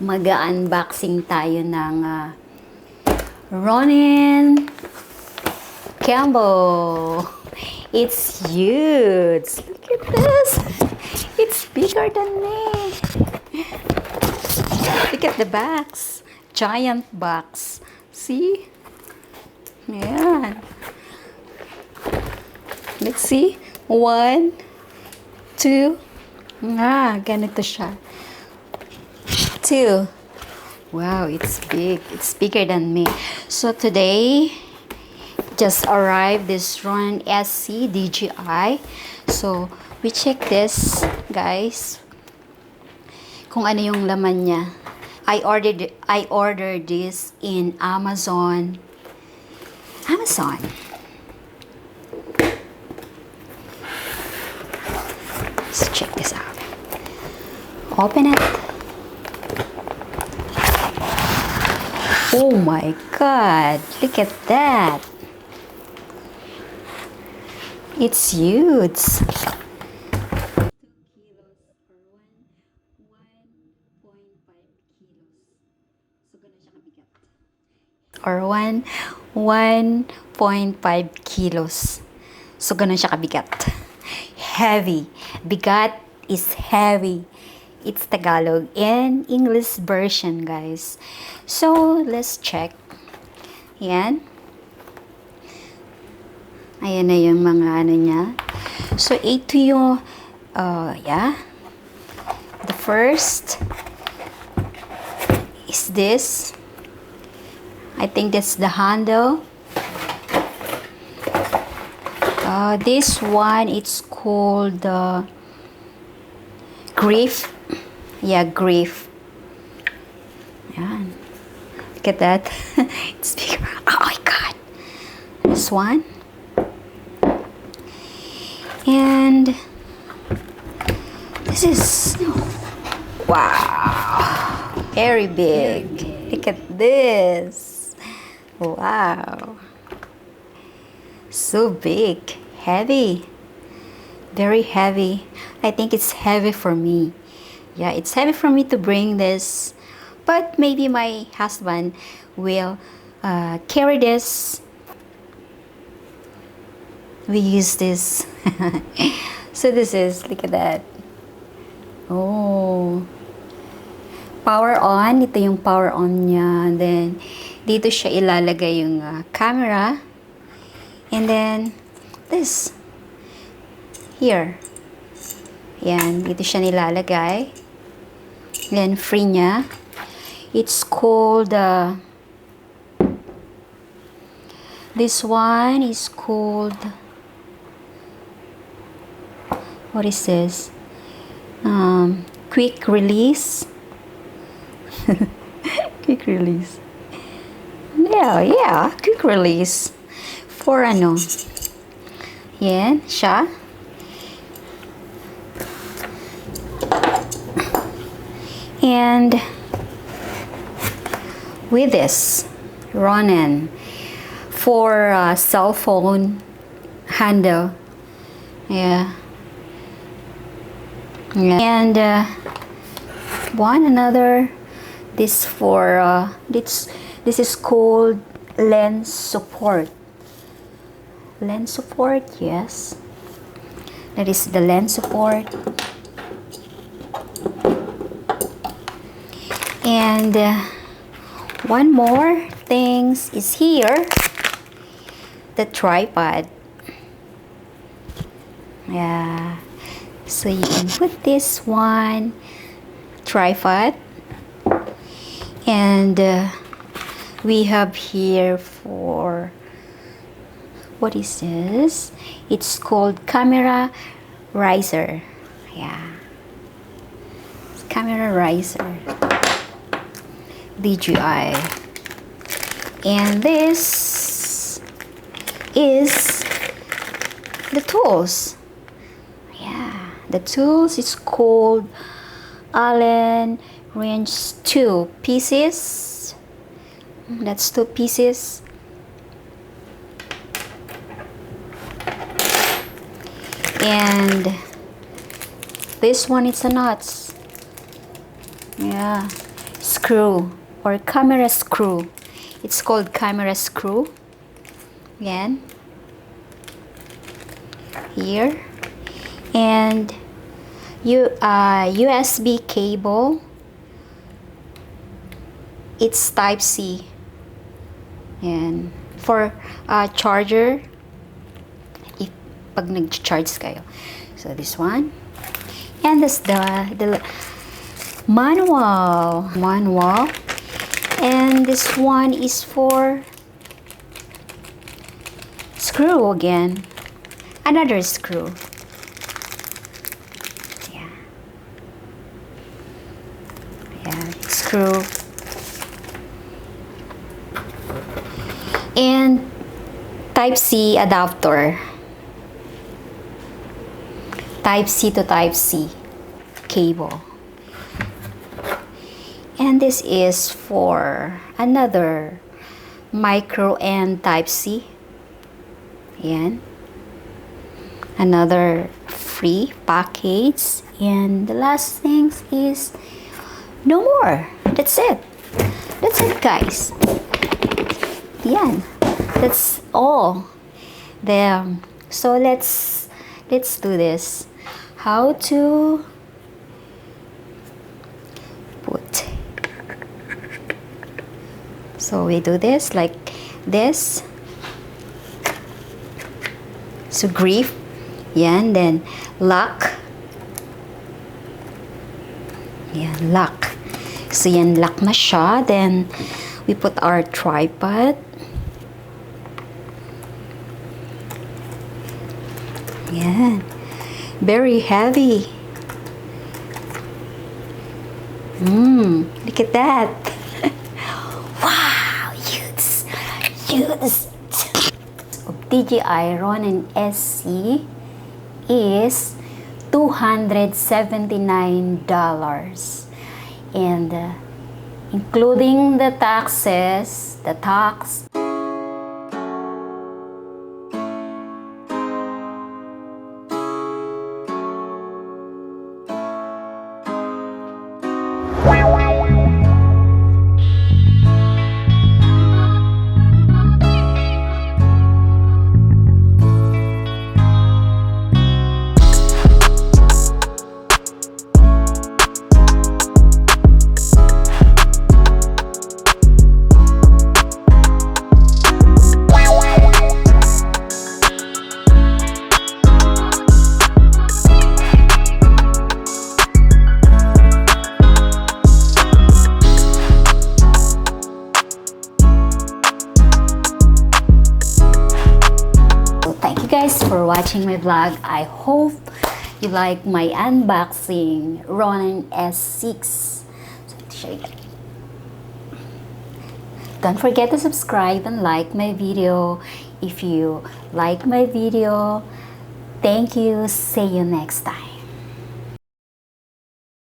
mag-unboxing tayo ng Ronin Gimbal. It's huge. Look at this. It's bigger than me. Look at the box. Giant box. See? Ayan. Let's see. 1, 2. Ganito siya. 2. Wow, it's big. It's bigger than me. So today, just arrived this RONIN-SC DJI. So we check this, guys. Kung ano yung laman niya. I ordered this in Amazon. Let's check this out. Open it. Oh my God, look at that. It's huge. 2 kilos or 1.5 kilos. So ganun siya kabigat. Heavy. Bigat is heavy. It's Tagalog and English version, guys. So let's check. Ayan. Ayan na yung mga ano niya. So ito yung the first is this. I think that's the handle. This one, it's called the grip. Yeah, grip. Yan. Look at that. It's bigger. Oh my God. This one. And this is, wow, very big. Look at this. Wow. So big. Heavy. Very heavy. I think it's heavy for me. Yeah, it's heavy for me to bring this. But maybe my husband will carry this. We use this. So this is, look at that. Oh. Power on. Ito yung power on niya. Then, dito siya ilalagay yung camera. And then, this. Here. Yan. Dito siya nilalagay. Then, free niya. It's called, this one is called, what is this? Quick release. Quick release. Yeah, quick release. For ano. Yan, siya. And with this Ronin for cell phone handle. Yeah. And another, this for this is called lens support. Lens support, yes. That is the lens support. And one more things is here, the tripod. Yeah. So you can put this one tripod, and we have here for, what is this? It's called camera riser. Yeah, it's camera riser. DJI. And this is the tools. Yeah, the tools is called Allen wrench 2 pieces. That's 2 pieces. And this one is a nuts. Yeah, screw or camera screw. It's called camera screw. Again, here, and USB cable. It's type C, and for charger if pag nag-charge kayo. So this one, and this the manual, and this one is for screw again, another screw. Yeah, screw, and type C adapter, type C to type C cable. And this is for another micro and type C. Ayan. Another free package. And the last thing is no more. That's it. That's it, guys. Yan. That's all. There. So let's do this. How to put. So we do this like this. So grip. Yan. Then lock. Yan, lock. So yan, lock na siya. Then we put our tripod. Yan. Very heavy. Look at that. Wow, huge. DJI RONIN-SC is $279, and including the taxes, the tax. Guys, for watching my vlog. I hope you like my unboxing Ronin-S6. So, don't forget to subscribe and like my video. If you like my video, thank you. See you next time.